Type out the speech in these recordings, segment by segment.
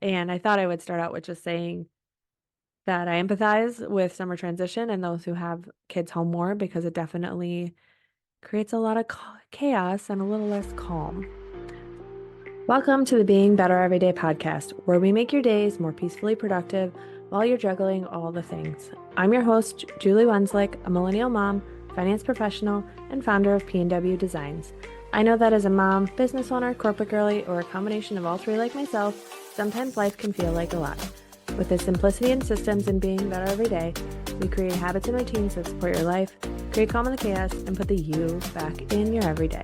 And I thought I would start out with just saying that I empathize with summer transition and those who have kids home more because it definitely creates a lot of chaos and a little less calm. Welcome to the Being Better Everyday podcast, where we make your days more peacefully productive while you're juggling all the things. I'm your host, Julie Wenslick, a millennial mom, finance professional, and founder of P&W Designs. I know that as a mom, business owner, corporate girly, or a combination of all three like myself, sometimes life can feel like a lot. With the simplicity and systems in Being Better Every Day, we create habits and routines that support your life, create calm in the chaos, and put the you back in your everyday.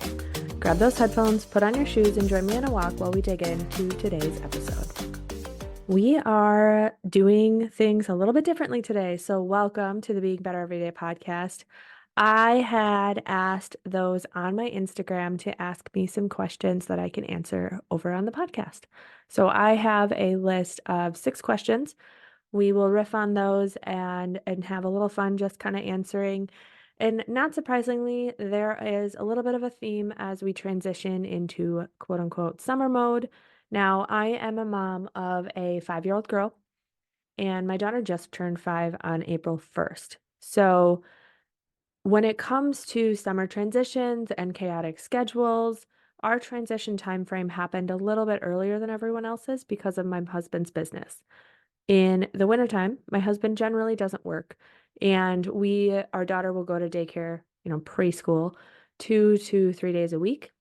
Grab those headphones, put on your shoes, and join me on a walk while we dig into today's episode. We are doing things a little bit differently today, so welcome to the Being Better Everyday podcast. I had asked those on my Instagram to ask me some questions that I can answer over on the podcast. So I have a list of 6 questions. We will riff on those and have a little fun just kind of answering. And not surprisingly, there is a little bit of a theme as we transition into quote unquote summer mode. Now, I am a mom of a 5-year-old girl, and my daughter just turned 5 on April 1st. So when it comes to summer transitions and chaotic schedules, our transition time frame happened a little bit earlier than everyone else's because of my husband's business. In the wintertime, my husband generally doesn't work, and our daughter will go to daycare, preschool, 2 to 3 days a week.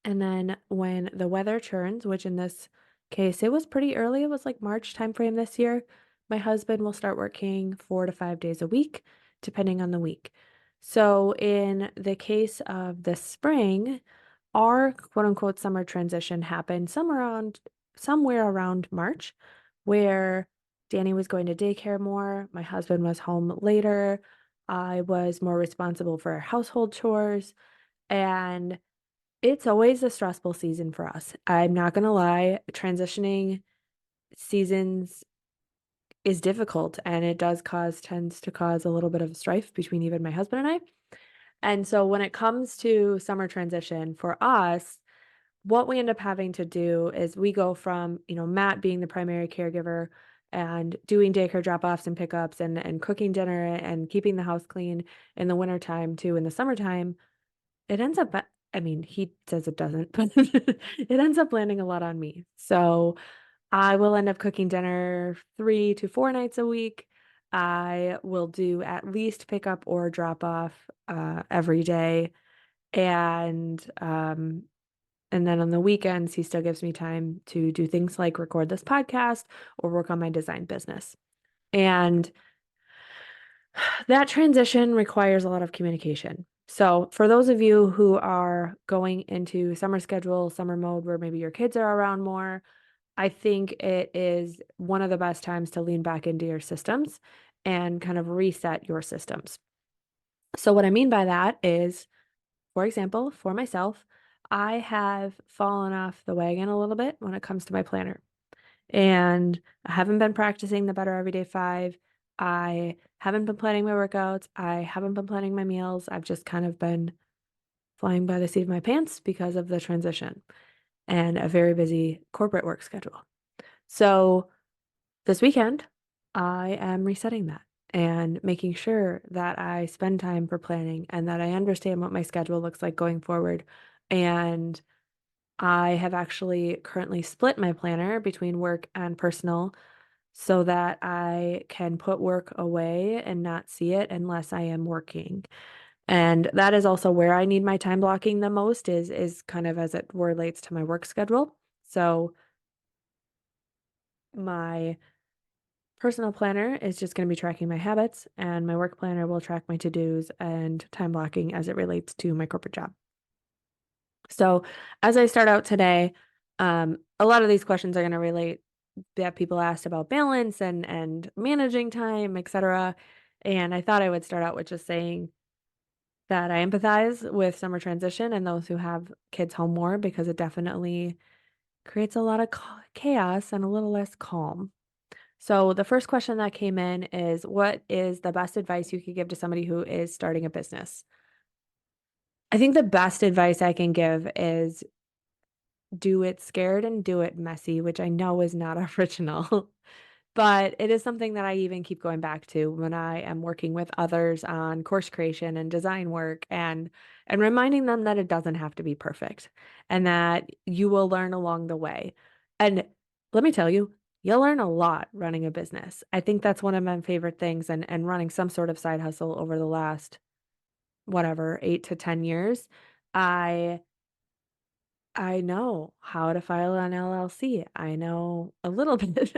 And then when the weather turns, which in this case, it was pretty early, it was like March timeframe this year, my husband will start working 4 to 5 days a week, depending on the week. So in the case of the spring, our quote unquote summer transition happened somewhere around March, where Danny was going to daycare more, my husband was home later, I was more responsible for household chores, and it's always a stressful season for us. I'm not gonna lie, transitioning seasons is difficult, and it tends to cause a little bit of strife between even my husband and I. And so when it comes to summer transition for us, what we end up having to do is we go from, Matt being the primary caregiver and doing daycare drop-offs and pickups and cooking dinner and keeping the house clean in the wintertime to in the summertime. It ends up, I mean, he says it doesn't, but it ends up landing a lot on me. So I will end up cooking dinner 3 to 4 nights a week. I will do at least pick up or drop off every day. And then on the weekends, he still gives me time to do things like record this podcast or work on my design business. And that transition requires a lot of communication. So for those of you who are going into summer schedule, summer mode, where maybe your kids are around more, I think it is one of the best times to lean back into your systems and kind of reset your systems. So what I mean by that is, for example, for myself, I have fallen off the wagon a little bit when it comes to my planner. And I haven't been practicing the Better Everyday 5. I haven't been planning my workouts. I haven't been planning my meals. I've just kind of been flying by the seat of my pants because of the transition and a very busy corporate work schedule. So this weekend, I am resetting that and making sure that I spend time for planning and that I understand what my schedule looks like going forward. And I have actually currently split my planner between work and personal so that I can put work away and not see it unless I am working. And that is also where I need my time blocking the most is kind of as it relates to my work schedule. So my personal planner is just going to be tracking my habits, and my work planner will track my to-dos and time blocking as it relates to my corporate job. So as I start out today, a lot of these questions are going to relate that people asked about balance and managing time, etc. And I thought I would start out with just saying that I empathize with summer transition and those who have kids home more because it definitely creates a lot of chaos and a little less calm. So the first question that came in is, what is the best advice you could give to somebody who is starting a business? I think the best advice I can give is do it scared and do it messy, which I know is not original. But it is something that I even keep going back to when I am working with others on course creation and design work and reminding them that it doesn't have to be perfect and that you will learn along the way. And let me tell you, you'll learn a lot running a business. I think that's one of my favorite things and running some sort of side hustle over the last whatever, 8 to 10 years. I I know how to file an LLC. I know a little bit,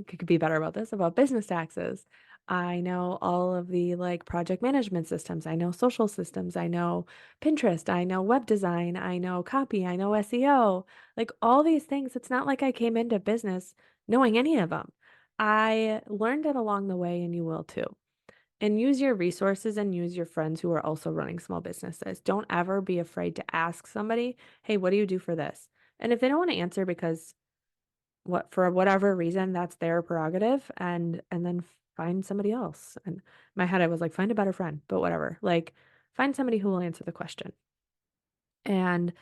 could be better about this, about business taxes. I know all of the like project management systems. I know social systems. I know Pinterest. I know web design. I know copy. I know SEO. Like all these things. It's not like I came into business knowing any of them. I learned it along the way, and you will too. And use your resources and use your friends who are also running small businesses. Don't ever be afraid to ask somebody, "Hey, what do you do for this?" And if they don't want to answer because what for whatever reason, that's their prerogative and then find somebody else. And in my head I was like, find a better friend, but whatever. Like find somebody who will answer the question. And,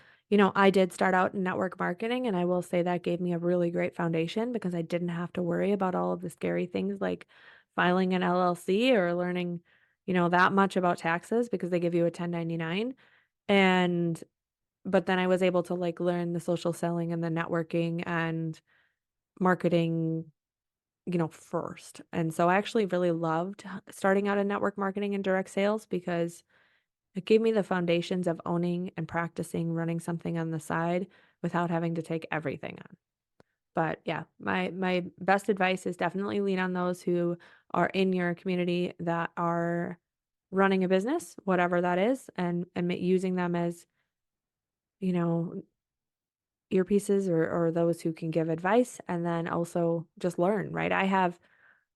I did start out in network marketing, and I will say that gave me a really great foundation because I didn't have to worry about all of the scary things like filing an LLC or learning, that much about taxes because they give you a 1099. And, but then I was able to like learn the social selling and the networking and marketing, first. And so I actually really loved starting out in network marketing and direct sales because it gave me the foundations of owning and practicing running something on the side without having to take everything on. But yeah, my best advice is definitely lean on those who are in your community that are running a business, whatever that is, and using them as, you know, earpieces or those who can give advice and then also just learn, right?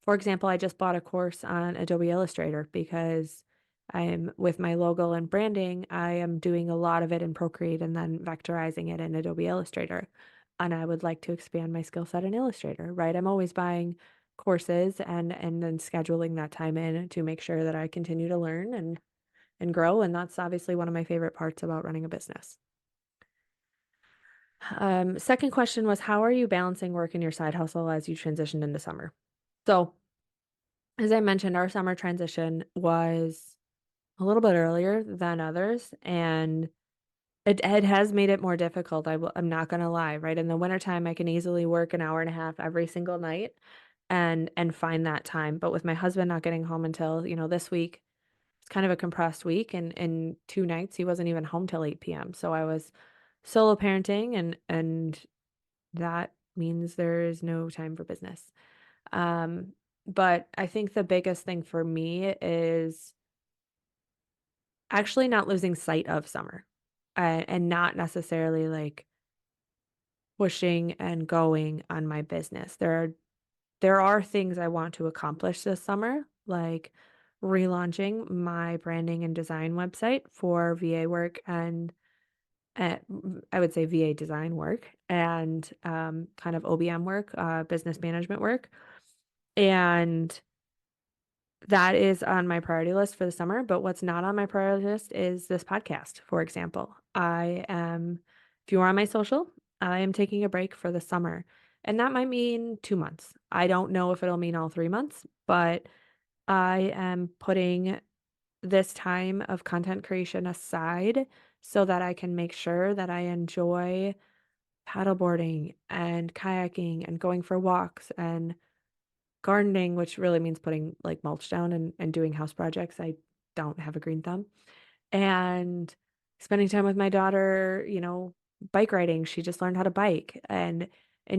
For example, I just bought a course on Adobe Illustrator because I'm with my logo and branding, I am doing a lot of it in Procreate and then vectorizing it in Adobe Illustrator. And I would like to expand my skill set in Illustrator, right? I'm always buying courses and then scheduling that time in to make sure that I continue to learn and grow. And that's obviously one of my favorite parts about running a business. Second question was, how are you balancing work and your side hustle as you transitioned into summer? So, as I mentioned, our summer transition was a little bit earlier than others, and it has made it more difficult. I'm not gonna lie, right? In the wintertime, I can easily work an hour and a half every single night and find that time. But with my husband not getting home until, this week, it's kind of a compressed week, and in 2 nights, he wasn't even home till 8 PM. So I was solo parenting and that means there is no time for business. Um, but I think the biggest thing for me is actually not losing sight of summer, and not necessarily, like, pushing and going on my business. There are things I want to accomplish this summer, like relaunching my branding and design website for VA work and, I would say VA design work and, kind of OBM work, business management work, and that is on my priority list for the summer, but what's not on my priority list is this podcast, for example. If you are on my social, I am taking a break for the summer, and that might mean 2 months. I don't know if it'll mean all 3 months, but I am putting this time of content creation aside so that I can make sure that I enjoy paddleboarding and kayaking and going for walks and gardening, which really means putting, like, mulch down and doing house projects. I don't have a green thumb. And spending time with my daughter, bike riding. She just learned how to bike and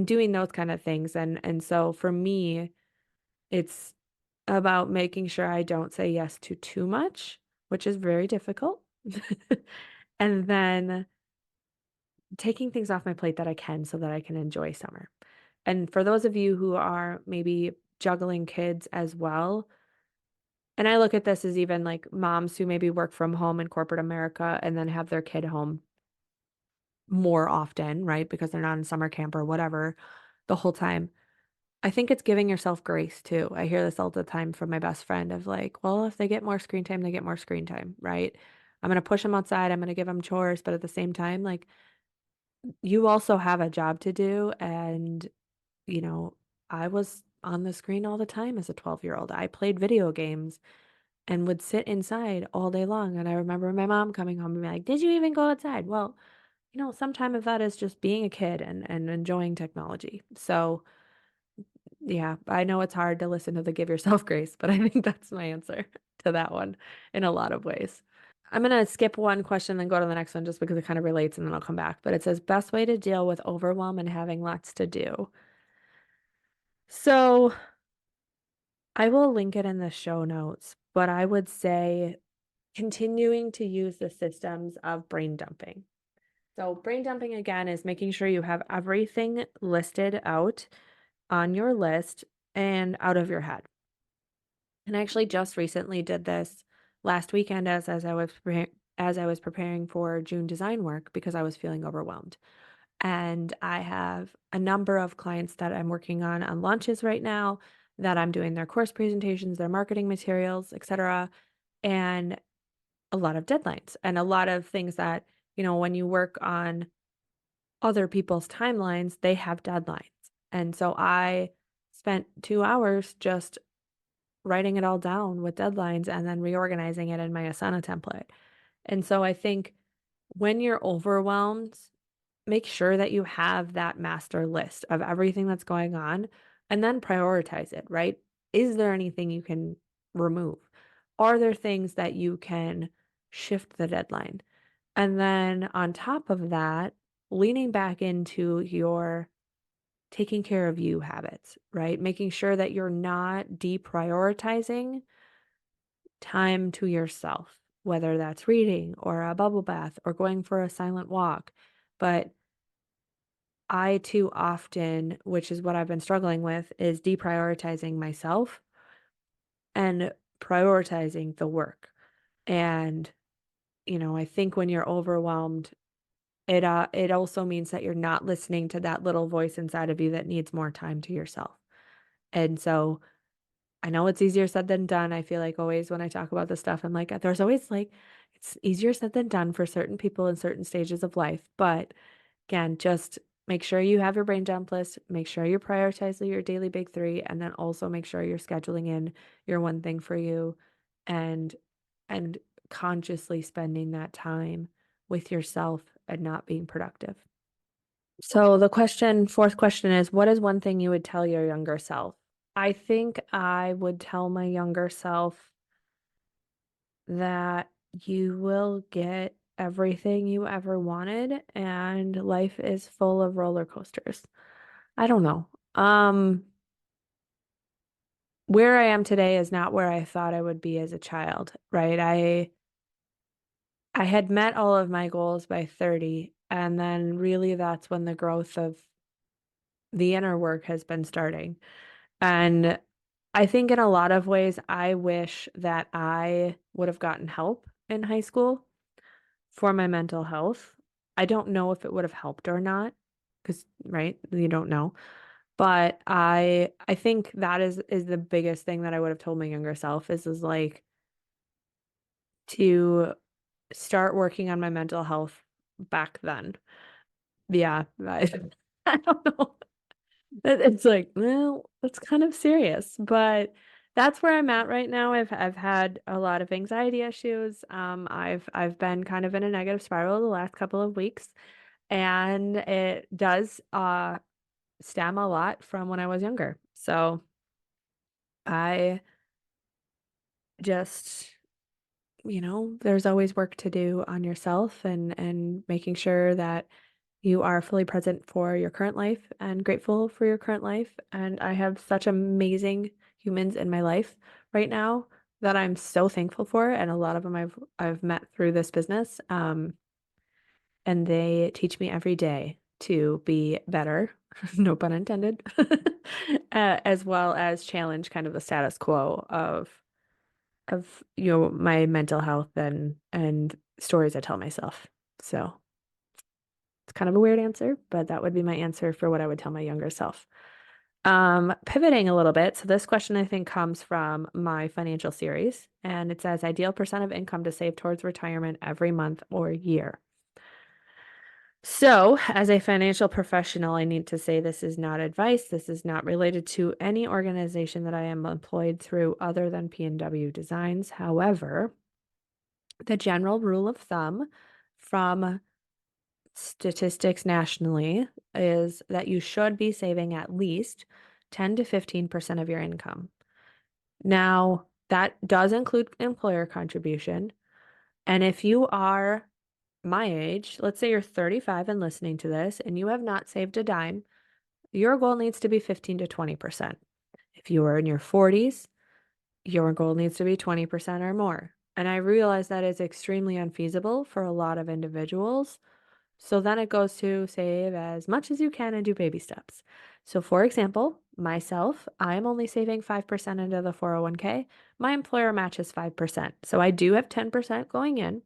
doing those kind of things. And so for me, it's about making sure I don't say yes to too much, which is very difficult. And then taking things off my plate that I can so that I can enjoy summer. And for those of you who are maybe juggling kids as well, and I look at this as even like moms who maybe work from home in corporate America and then have their kid home more often, right? Because they're not in summer camp or whatever the whole time. I think it's giving yourself grace too. I hear this all the time from my best friend of like, well, if they get more screen time, they get more screen time, right? I'm going to push them outside. I'm going to give them chores. But at the same time, like, you also have a job to do. And, you know, I was on the screen all the time as a 12-year-old. I played video games and would sit inside all day long. And I remember my mom coming home and being like, "Did you even go outside?" Well, some time of that is just being a kid and enjoying technology. So, yeah, I know it's hard to listen to the give yourself grace, but I think that's my answer to that one in a lot of ways. I'm gonna skip one question and go to the next one just because it kind of relates and then I'll come back. But it says best way to deal with overwhelm and having lots to do. So I will link it in the show notes, but I would say continuing to use the systems of brain dumping. So brain dumping again is making sure you have everything listed out on your list and out of your head. And I actually just recently did this last weekend as I was preparing for June design work because I was feeling overwhelmed. And I have a number of clients that I'm working on launches right now, that I'm doing their course presentations, their marketing materials, etc. And a lot of deadlines and a lot of things that, when you work on other people's timelines, they have deadlines. And so I spent 2 hours just writing it all down with deadlines and then reorganizing it in my Asana template. And so I think when you're overwhelmed, make sure that you have that master list of everything that's going on and then prioritize it, right? Is there anything you can remove? Are there things that you can shift the deadline? And then on top of that, leaning back into your taking care of you habits, right? Making sure that you're not deprioritizing time to yourself, whether that's reading or a bubble bath or going for a silent walk. But I too often, which is what I've been struggling with, is deprioritizing myself and prioritizing the work. And, I think when you're overwhelmed, it also means that you're not listening to that little voice inside of you that needs more time to yourself. And so I know it's easier said than done. I feel like always when I talk about this stuff, I'm like, there's always like, it's easier said than done for certain people in certain stages of life. But again, just make sure you have your brain dump list, make sure you prioritize your daily big three, and then also make sure you're scheduling in your one thing for you and and consciously spending that time with yourself and not being productive. So fourth question is, what is one thing you would tell your younger self? I think I would tell my younger self that you will get everything you ever wanted and life is full of roller coasters. I don't know. Where I am today is not where I thought I would be as a child, right? I had met all of my goals by 30, and then really that's when the growth of the inner work has been starting. And I think in a lot of ways, I wish that I would have gotten help in high school for my mental health. I don't know if it would have helped or not, because, right, you don't know. But I think that is the biggest thing that I would have told my younger self is like to start working on my mental health back then. Yeah, I don't know. It's like, well, that's kind of serious, but that's where I'm at right now. I've had a lot of anxiety issues. I've been kind of in a negative spiral the last couple of weeks, and it does stem a lot from when I was younger. So I just, there's always work to do on yourself and making sure that you are fully present for your current life and grateful for your current life. And I have such amazing humans in my life right now that I'm so thankful for. And a lot of them I've met through this business. And they teach me every day to be better, no pun intended, as well as challenge kind of the status quo of my mental health and stories I tell myself. So it's kind of a weird answer, but that would be my answer for what I would tell my younger self. Pivoting a little bit. So this question I think comes from my financial series, and it says ideal percent of income to save towards retirement every month or year. So, as a financial professional, I need to say this is not advice. This is not related to any organization that I am employed through other than P&W Designs. However, the general rule of thumb from statistics nationally is that you should be saving at least 10 to 15% of your income. Now, that does include employer contribution. And if you are my age, let's say you're 35 and listening to this, and you have not saved a dime, your goal needs to be 15 to 20%. If you are in your 40s, your goal needs to be 20% or more. And I realize that is extremely unfeasible for a lot of individuals. So then it goes to save as much as you can and do baby steps. So, for example, myself, I'm only saving 5% into the 401k. My employer matches 5%. So I do have 10% going in,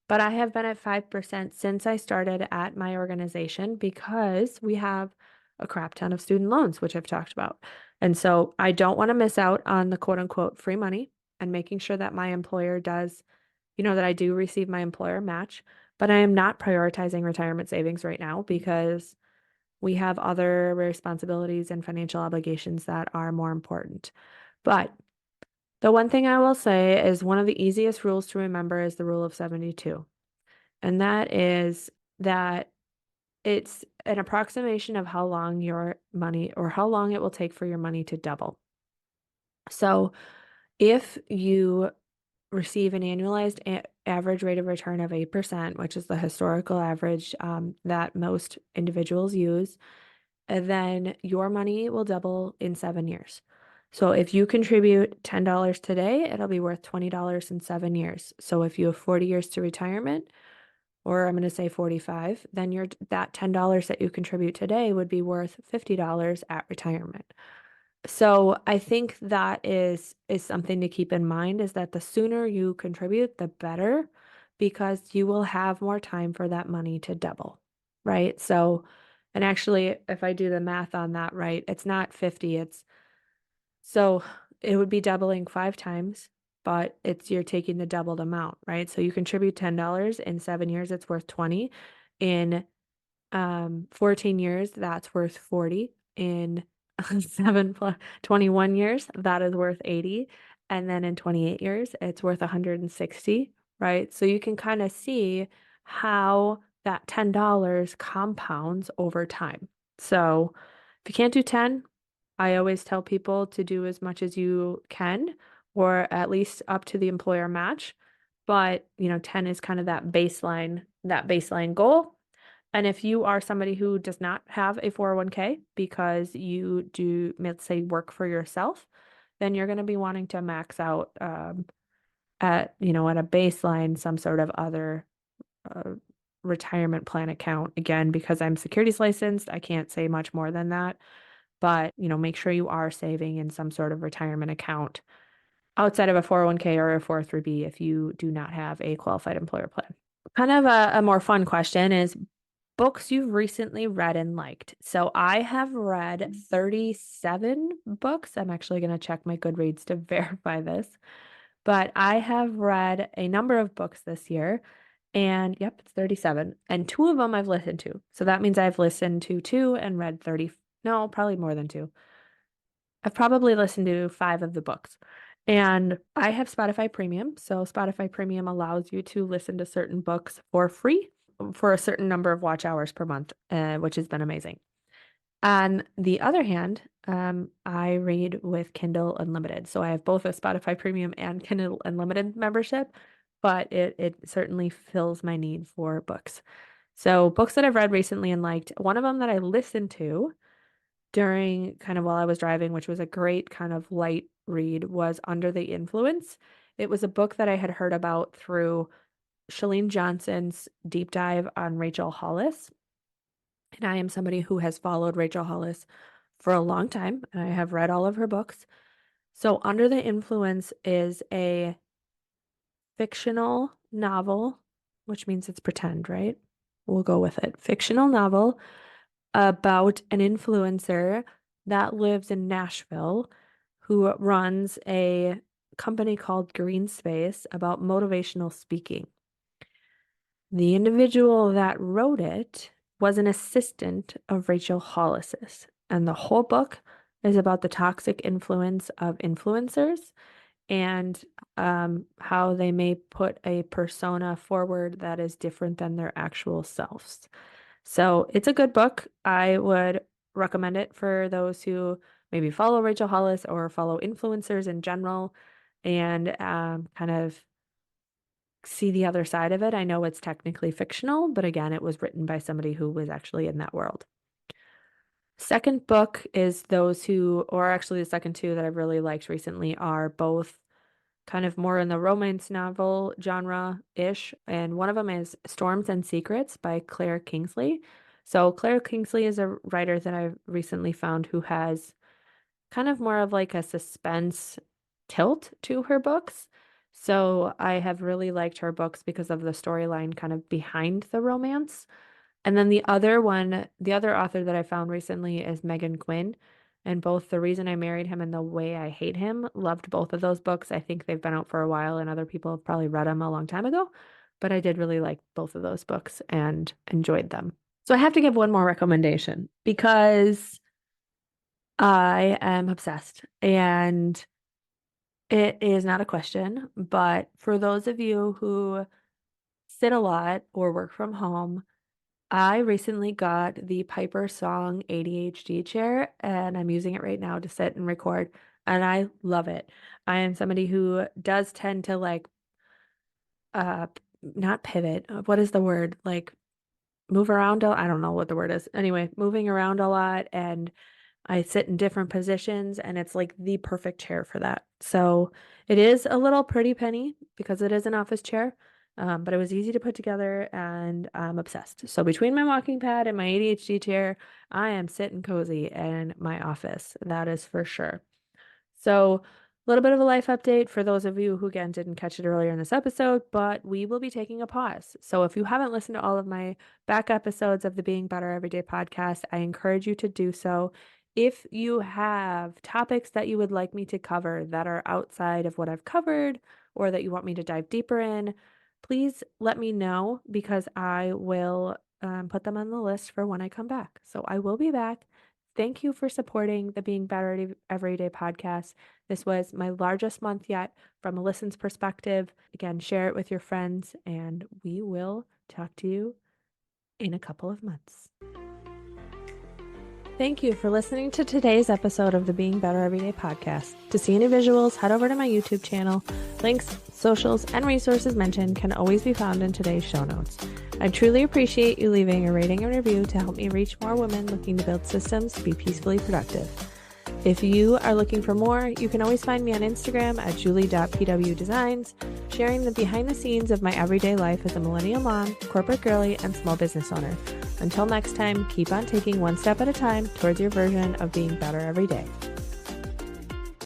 but I have been at 5% since I started at my organization because we have a crap ton of student loans, which I've talked about. And so I don't want to miss out on the quote unquote free money and making sure that my employer does, that I do receive my employer match, but I am not prioritizing retirement savings right now because we have other responsibilities and financial obligations that are more important. But the one thing I will say is one of the easiest rules to remember is the rule of 72. And that is that it's an approximation of how long your money or how long it will take for your money to double. So if you receive an annualized average rate of return of 8%, which is the historical average that most individuals use, then your money will double in 7 years. So if you contribute $10 today, it'll be worth $20 in 7 years. So if you have 40 years to retirement, or I'm going to say 45, then that $10 that you contribute today would be worth $50 at retirement. So I think that is something to keep in mind is that the sooner you contribute, the better, because you will have more time for that money to double, right? So, and actually, if I do the math on that right, it's not 50, so it would be doubling 5 times, but you're taking the doubled amount, right? So you contribute $10 in 7 years, it's worth 20. In 14 years, that's worth 40. In 21 years, that is worth 80. And then in 28 years, it's worth 160, right? So you can kind of see how that $10 compounds over time. So if you can't do 10, I always tell people to do as much as you can, or at least up to the employer match. But, 10 is kind of that baseline goal. And if you are somebody who does not have a 401k because you do, let's say, work for yourself, then you're going to be wanting to max out at a baseline, some sort of other uh, retirement plan account. Again, because I'm securities licensed, I can't say much more than that. But, make sure you are saving in some sort of retirement account outside of a 401k or a 403b if you do not have a qualified employer plan. Kind of a more fun question is books you've recently read and liked. So I have read 37 books. I'm actually going to check my Goodreads to verify this. But I have read a number of books this year. And yep, it's 37. And two of them I've listened to. So that means I've listened to two and read 30. No, probably more than two. I've probably listened to five of the books. And I have Spotify Premium. So Spotify Premium allows you to listen to certain books for free for a certain number of watch hours per month, which has been amazing. On the other hand, I read with Kindle Unlimited. So I have both a Spotify Premium and Kindle Unlimited membership, but it certainly fills my need for books. So books that I've read recently and liked, one of them that I listened to during kind of while I was driving, which was a great kind of light read, was Under the Influence. It was a book that I had heard about through Chalene Johnson's deep dive on Rachel Hollis. And I am somebody who has followed Rachel Hollis for a long time, and I have read all of her books. So, Under the Influence is a fictional novel, which means it's pretend, right? We'll go with it. Fictional novel about an influencer that lives in Nashville who runs a company called Green Space about motivational speaking. The individual that wrote it was an assistant of Rachel Hollis's, and the whole book is about the toxic influence of influencers and how they may put a persona forward that is different than their actual selves. So it's a good book. I would recommend it for those who maybe follow Rachel Hollis or follow influencers in general and kind of see the other side of it. I know it's technically fictional, but again, it was written by somebody who was actually in that world. Second book is those who, or actually the second two that I've really liked recently are both kind of more in the romance novel genre-ish, and one of them is Storms and Secrets by Claire Kingsley. So Claire Kingsley is a writer that I've recently found who has kind of more of like a suspense tilt to her books. So I have really liked her books because of the storyline kind of behind the romance. And then the other one, the other author that I found recently is Megan Quinn. And both The Reason I Married Him and The Way I Hate Him, loved both of those books. I think they've been out for a while and other people have probably read them a long time ago. But I did really like both of those books and enjoyed them. So I have to give one more recommendation because I am obsessed and it is not a question, but for those of you who sit a lot or work from home, I recently got the Piper Song ADHD chair and I'm using it right now to sit and record and I love it. I am somebody who does tend to like uh not pivot. What is the word? Like move around. I don't know what the word is. Anyway, moving around a lot and I sit in different positions and it's like the perfect chair for that. So it is a little pretty penny because it is an office chair, but it was easy to put together and I'm obsessed. So between my walking pad and my ADHD chair, I am sitting cozy in my office. That is for sure. So, a little bit of a life update for those of you who, again, didn't catch it earlier in this episode, but we will be taking a pause. So, if you haven't listened to all of my back episodes of the Being Better Everyday podcast, I encourage you to do so. If you have topics that you would like me to cover that are outside of what I've covered or that you want me to dive deeper in, please let me know because I will put them on the list for when I come back. So, I will be back. Thank you for supporting the Being Better Everyday podcast. This was my largest month yet from a listens perspective. Again, share it with your friends, and we will talk to you in a couple of months. Thank you for listening to today's episode of the Being Better Everyday podcast. To see any visuals, head over to my YouTube channel. Links, socials, and resources mentioned can always be found in today's show notes. I truly appreciate you leaving a rating and review to help me reach more women looking to build systems to be peacefully productive. If you are looking for more, you can always find me on Instagram at julie.pwdesigns, sharing the behind the scenes of my everyday life as a millennial mom, corporate girly, and small business owner. Until next time, keep on taking one step at a time towards your version of being better every day.